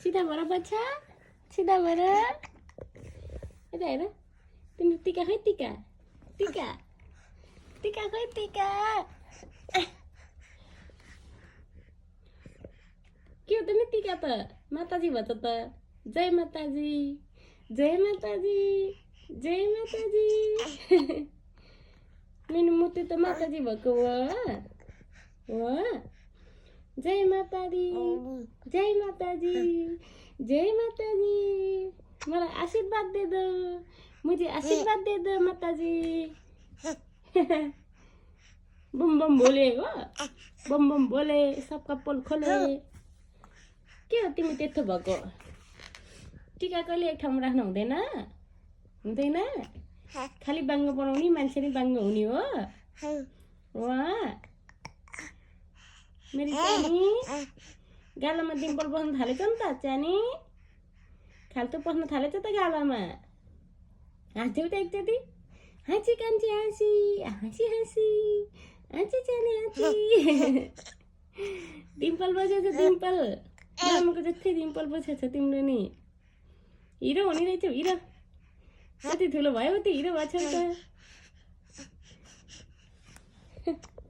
सीधा भएर बच्चा सीधा भएर यता हेर तिम्रो टिका खै टिका टिका टिका खै टिका के हो त नि टिका त माताजी भन्छ त जय माताजी जय माताजी जय माताजी मेरो मुटु त माताजी भएको हो जय माताजी जय माताजी जय माताजी मलाई आशीर्वाद दे दो मुझे आशीर्वाद दे दो माताजी बम बम बोले हो बम बम बोले सबका पोल खोले के हो तिमी त्यस्तो भएको टिका कहिले एक ठाउँमा राख्नु हुँदैन हुँदैन खाली बाङ्गो बनाउने मान्छे नि बाङ्गो हुने हो वाह मेरी चानी गालामा डिम्पल बस्न थालेछ नि त चानी खाल्टो पस्न थालेछ त गालामा हाँस्यौ त एकचोटि हाँसी कान्छी हाँसी हाँसी हाँसी हाँसी चानी हाँसी डिम्पल बसेछ डिम्पल आमाको जस्तै डिम्पल बसेछ तिम्रो नि हिरो हुने रहेछौ हिरो कति ठुलो भयो त्यो हिरो भएको छ त